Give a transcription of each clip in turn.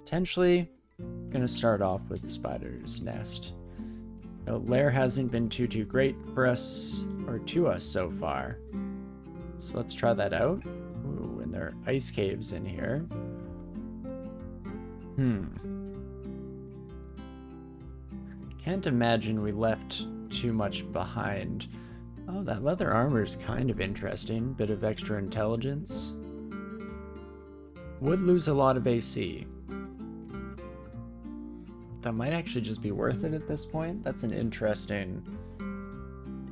Potentially gonna start off with Spider's Nest. No, Lair hasn't been too great for us, or to us so far. So let's try that out. Ooh, and there are ice caves in here. Can't imagine we left too much behind. Oh, that leather armor is kind of interesting. Bit of extra intelligence. Would lose a lot of AC. That might actually just be worth it at this point. That's an interesting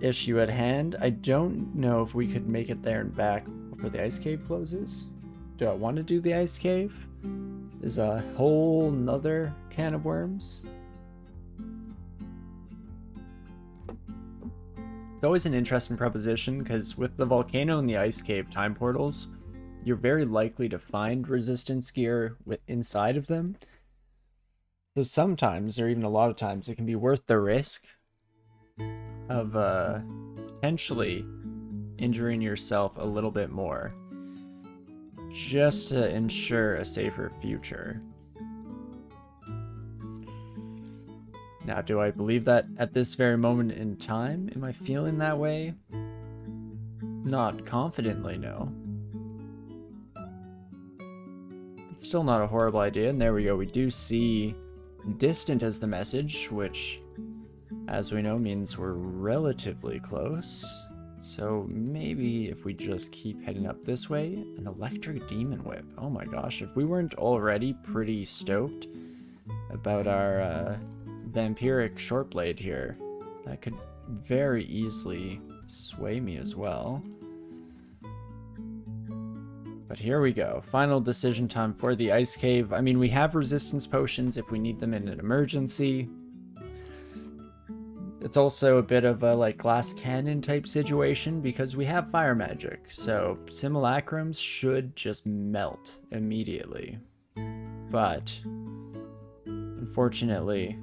issue at hand. I don't know if we could make it there and back before the ice cave closes. Do I want to do the ice cave? Is a whole nother can of worms. It's always an interesting proposition because with the volcano and the ice cave time portals, you're very likely to find resistance gear inside of them. So sometimes, or even a lot of times, it can be worth the risk of potentially injuring yourself a little bit more just to ensure a safer future. Now, do I believe that at this very moment in time? Am I feeling that way? Not confidently, no. It's still not a horrible idea, and there we go. We do see distant as the message, which, as we know, means we're relatively close. So maybe if we just keep heading up this way, an electric demon whip. Oh my gosh, if we weren't already pretty stoked about our vampiric short blade here, that could very easily sway me as well. But here we go. Final decision time for the ice cave. I mean, we have resistance potions if we need them in an emergency. It's also a bit of a like glass cannon type situation because we have fire magic. So simulacrums should just melt immediately. But unfortunately,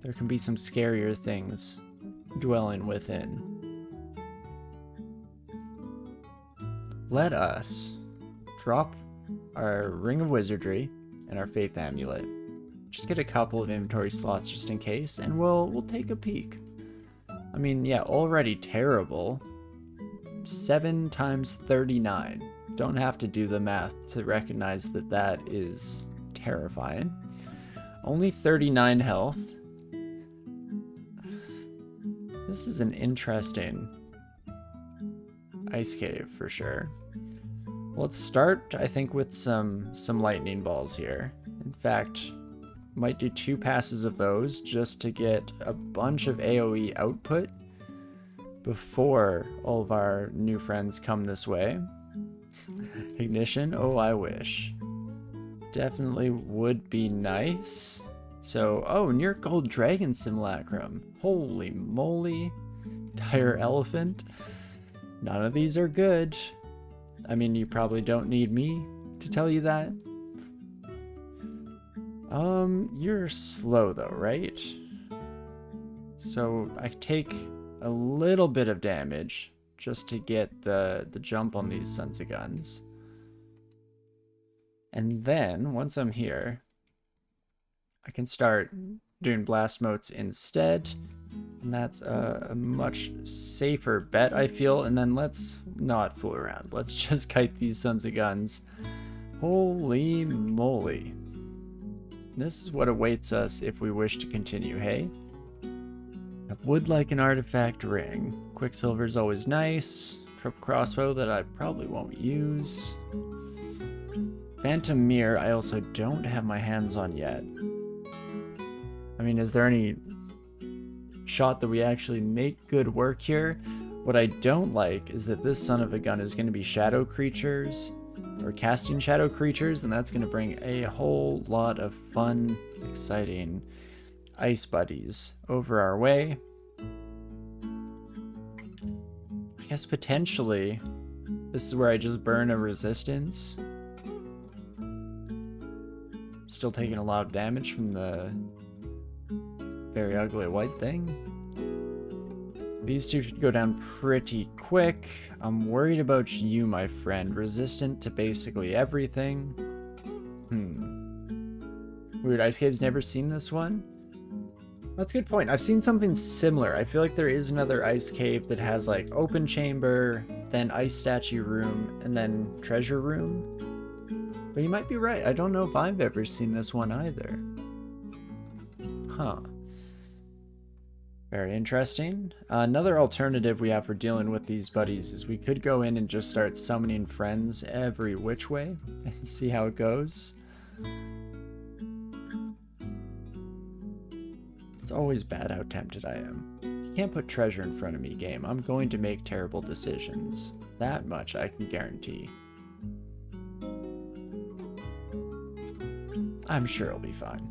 there can be some scarier things dwelling within. Let us drop our Ring of Wizardry and our Faith Amulet. Just get a couple of inventory slots just in case, and we'll take a peek. I mean, yeah, already terrible. 7 times 39. Don't have to do the math to recognize that that is terrifying. Only 39 health. This is an interesting ice cave for sure. Let's start, I think, with some lightning balls here. In fact, might do 2 passes of those just to get a bunch of AoE output before all of our new friends come this way. Ignition? Oh, I wish. Definitely would be nice. So, oh, near Gold Dragon Simulacrum. Holy moly. Dire Elephant. None of these are good. I mean, you probably don't need me to tell you that. You're slow though, right? So I take a little bit of damage just to get the jump on these sons of guns. And then, once I'm here, I can start doing blast motes instead. And that's a much safer bet, I feel. And then let's not fool around. Let's just kite these sons of guns. Holy moly. This is what awaits us if we wish to continue, hey? I would like an artifact ring. Quicksilver's always nice. Triple crossbow that I probably won't use. Phantom Mirror I also don't have my hands on yet. I mean, is there any shot that we actually make good work here? What I don't like is that this son of a gun is going to be shadow creatures, or casting shadow creatures, and that's going to bring a whole lot of fun, exciting ice buddies over our way. I guess potentially this is where I just burn a resistance. Still taking a lot of damage from the very ugly white thing. These two should go down pretty quick. I'm worried about you, my friend. Resistant to basically everything. Weird Ice Cave's never seen this one? That's a good point. I've seen something similar. I feel like there is another ice cave that has like open chamber, then ice statue room, and then treasure room. But you might be right. I don't know if I've ever seen this one either. Huh. Very interesting. Another alternative we have for dealing with these buddies is we could go in and just start summoning friends every which way and see how it goes. It's always bad how tempted I am. You can't put treasure in front of me, game. I'm going to make terrible decisions. That much I can guarantee. I'm sure it'll be fine.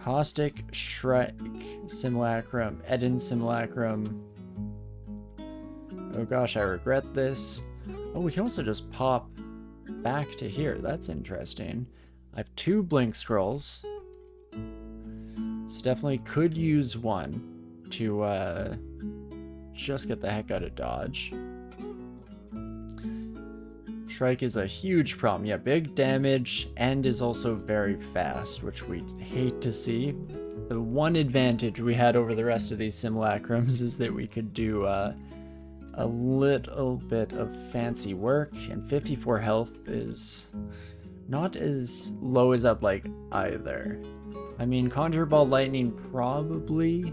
Caustic, Shrek, Simulacrum, Eden Simulacrum. Oh gosh, I regret this. Oh, we can also just pop back to here. That's interesting. I have 2 blink scrolls. So definitely could use one to just get the heck out of dodge. Shrike is a huge problem. Yeah, big damage and is also very fast, which we hate to see. The one advantage we had over the rest of these simulacrums is that we could do a little bit of fancy work, and 54 health is not as low as I'd like either. I mean, Conjure Ball Lightning probably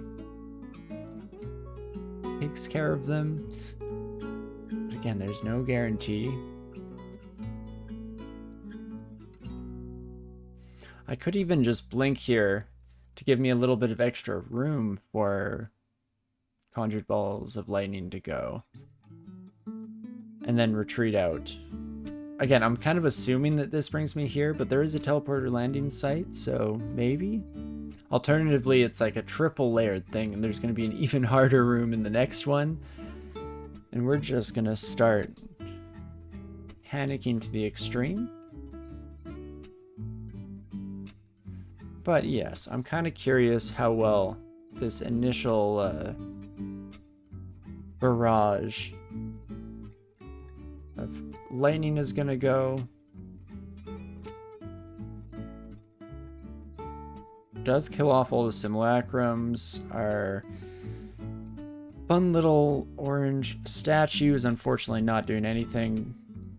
takes care of them, but again, there's no guarantee. I could even just blink here to give me a little bit of extra room for Conjured Balls of Lightning to go. And then retreat out. Again, I'm kind of assuming that this brings me here, but there is a teleporter landing site, so maybe? Alternatively, it's like a triple layered thing, and there's going to be an even harder room in the next one. And we're just going to start panicking to the extreme. But yes, I'm kind of curious how well this initial barrage of lightning is gonna go. Does kill off all the simulacrums. Our fun little orange statues, unfortunately not doing anything.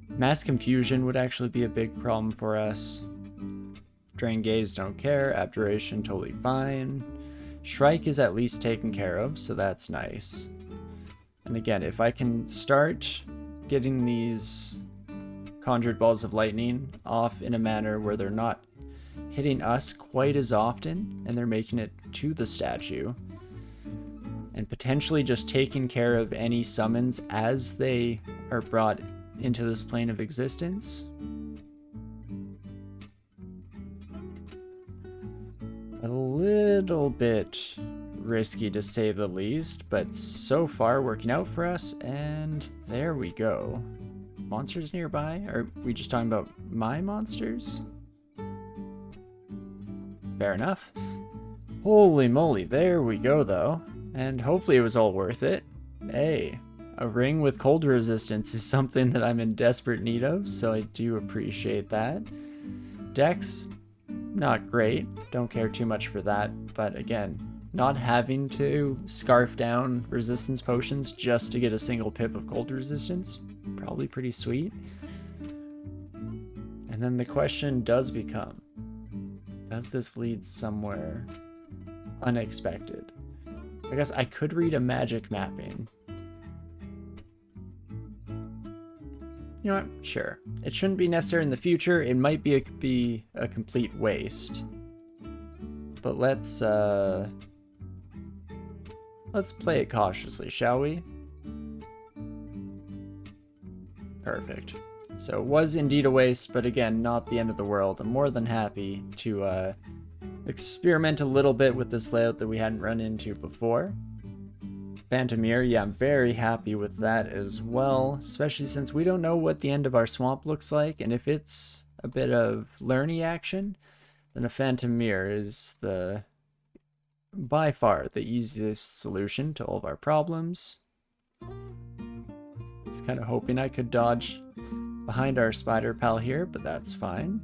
Mass confusion would actually be a big problem for us. Drain Gaze, don't care. Abjuration, totally fine. Shrike is at least taken care of, so that's nice. And again, if I can start getting these Conjured Balls of Lightning off in a manner where they're not hitting us quite as often, and they're making it to the statue, and potentially just taking care of any summons as they are brought into this plane of existence. A little bit risky to say the least, but so far working out for us, and there we go. Monsters nearby? Are we just talking about my monsters? Fair enough. Holy moly, there we go though. And hopefully it was all worth it. Hey, a ring with cold resistance is something that I'm in desperate need of, so I do appreciate that. Dex, not great, don't care too much for that, but again, not having to scarf down resistance potions just to get a single pip of cold resistance, probably pretty sweet. And then the question does become, does this lead somewhere unexpected? I guess I could read a magic mapping. You know what? Sure. It shouldn't be necessary in the future. It might be a complete waste. But let's play it cautiously, shall we? Perfect. So it was indeed a waste, but again, not the end of the world. I'm more than happy to experiment a little bit with this layout that we hadn't run into before. Phantom Mirror, yeah, I'm very happy with that as well, especially since we don't know what the end of our swamp looks like, and if it's a bit of learny action, then a Phantom Mirror is by far the easiest solution to all of our problems. was kind of hoping I could dodge behind our spider pal here, but that's fine.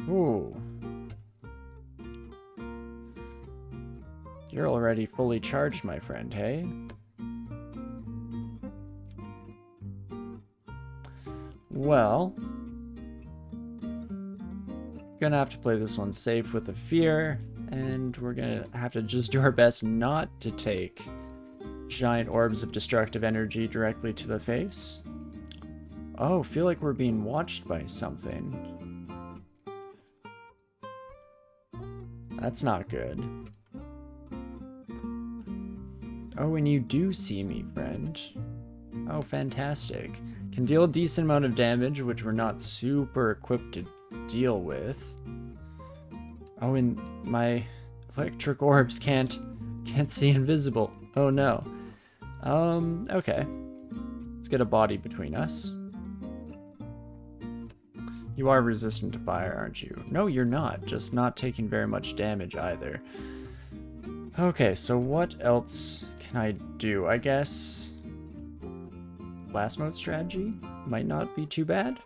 Ooh. You're already fully charged, my friend, hey? Well, gonna have to play this one safe with a fear, and we're gonna have to just do our best not to take giant orbs of destructive energy directly to the face. Oh, feel like we're being watched by something. That's not good. Oh, and you do see me, friend. Oh, fantastic. Can deal a decent amount of damage, which we're not super equipped to deal with. Oh, and my electric orbs can't see invisible. Oh no. Okay. Let's get a body between us. You are resistant to fire, aren't you? No, you're not. Just not taking very much damage either. Okay, so what else can I do? I guess blast mode strategy might not be too bad.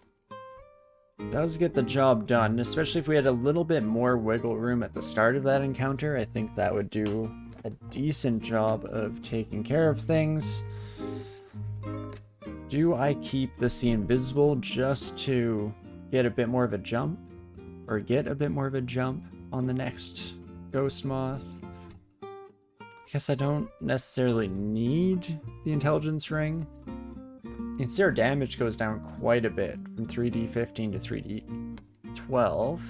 Does get the job done, especially if we had a little bit more wiggle room at the start of that encounter. I think that would do a decent job of taking care of things. Do I keep the sea invisible just to get a bit more of a jump? Or get a bit more of a jump on the next Ghost Moth? I guess I don't necessarily need the intelligence ring. You can see our damage goes down quite a bit, from 3d15 to 3d12.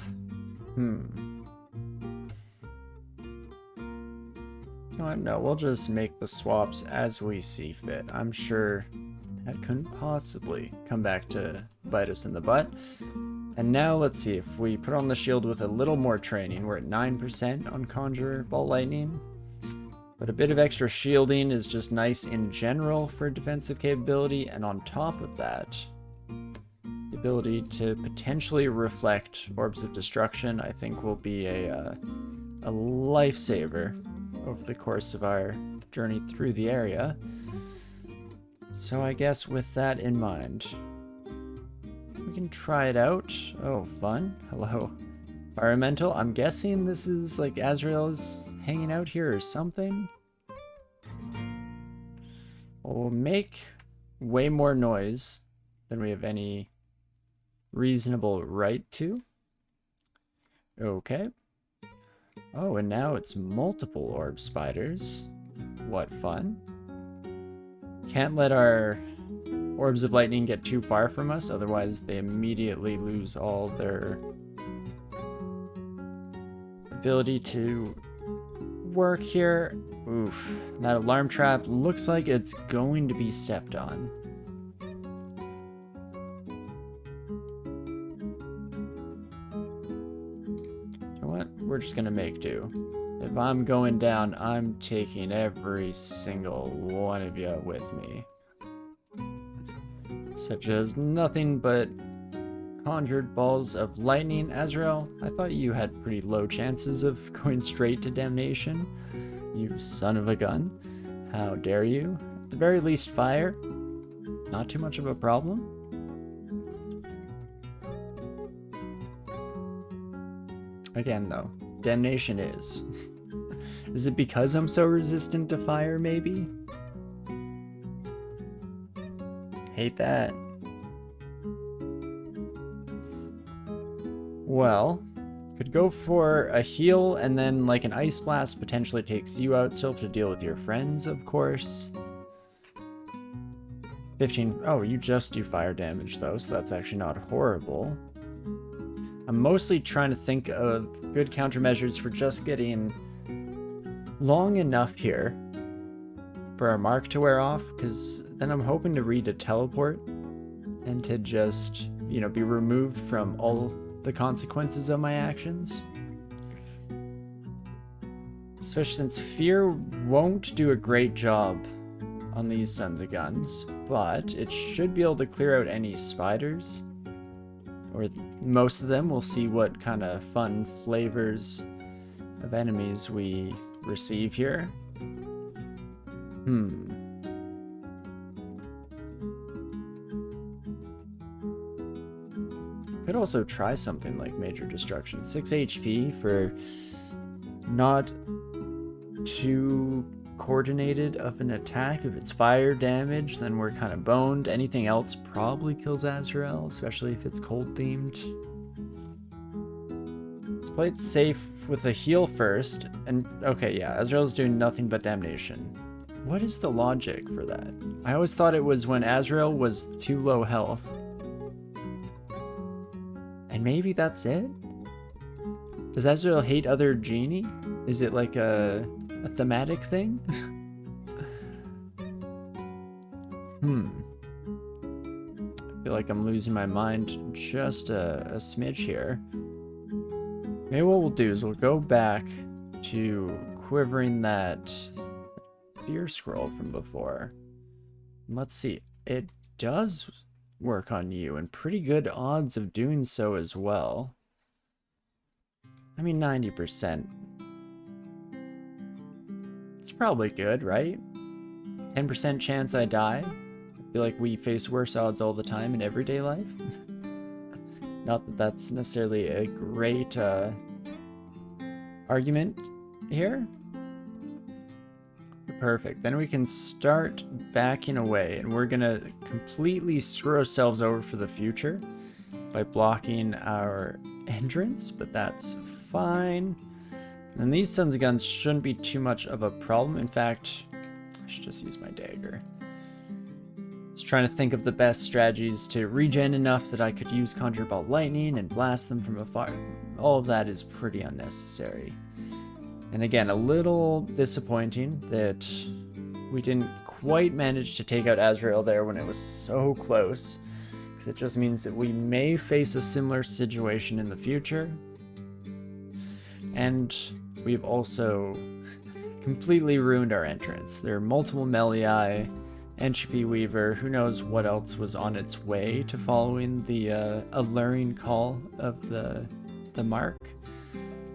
You know what? No, we'll just make the swaps as we see fit. I'm sure that couldn't possibly come back to bite us in the butt. And now let's see, if we put on the shield with a little more training, we're at 9% on Conjure Ball Lightning. But a bit of extra shielding is just nice in general for defensive capability, and on top of that, the ability to potentially reflect Orbs of Destruction, I think, will be a lifesaver over the course of our journey through the area. So I guess with that in mind, we can try it out. Oh, fun. Hello. Environmental. I'm guessing this is like Azrael is hanging out here or something. We'll make way more noise than we have any reasonable right to. Okay. Oh, and now it's multiple orb spiders. What fun. Can't let our orbs of lightning get too far from us, otherwise they immediately lose all their ability to work here. Oof. That alarm trap looks like it's going to be stepped on. You know what? We're just gonna make do. If I'm going down, I'm taking every single one of you with me. Such as nothing but conjured balls of lightning. Azrael, I thought you had pretty low chances of going straight to damnation. You son of a gun. How dare you? At the very least, fire. Not too much of a problem. Again, though, damnation is. Is it because I'm so resistant to fire, maybe? Hate that. Well, could go for a heal, and then like an ice blast potentially takes you out. Still have to deal with your friends, of course. 15. Oh, you just do fire damage though, so that's actually not horrible. I'm mostly trying to think of good countermeasures for just getting long enough here for our mark to wear off, because then I'm hoping to read a teleport and to just, you know, be removed from all the consequences of my actions. Especially since fear won't do a great job on these sons of guns, but it should be able to clear out any spiders, or most of them. We'll see what kind of fun flavors of enemies we receive here. Could also try something like Major Destruction. 6 HP for not too coordinated of an attack. If it's fire damage, then we're kind of boned. Anything else probably kills Azrael, especially if it's cold themed. Let's play it safe with a heal first. And okay, yeah, Azrael's doing nothing but damnation. What is the logic for that? I always thought it was when Azrael was too low health. And maybe that's it? Does Azrael hate other Djinni? Is it like a thematic thing? I feel like I'm losing my mind just a smidge here. Maybe what we'll do is we'll go back to quivering that fear scroll from before. And let's see. It does work on you, and pretty good odds of doing so as well. I mean, 90%. It's probably good, right? 10% chance I die. I feel like we face worse odds all the time in everyday life. Not that that's necessarily a great argument here. Perfect. Then we can start backing away, and we're gonna completely screw ourselves over for the future by blocking our entrance, but that's fine. And these Sons of Guns shouldn't be too much of a problem. In fact, I should just use my dagger. Just trying to think of the best strategies to regen enough that I could use Conjure Bolt Lightning and blast them from afar. All of that is pretty unnecessary. And again, a little disappointing that we didn't quite manage to take out Azrael there when it was so close, because it just means that we may face a similar situation in the future. And we've also completely ruined our entrance. There are multiple Meliai, Entropy Weaver, who knows what else was on its way to following the alluring call of the mark.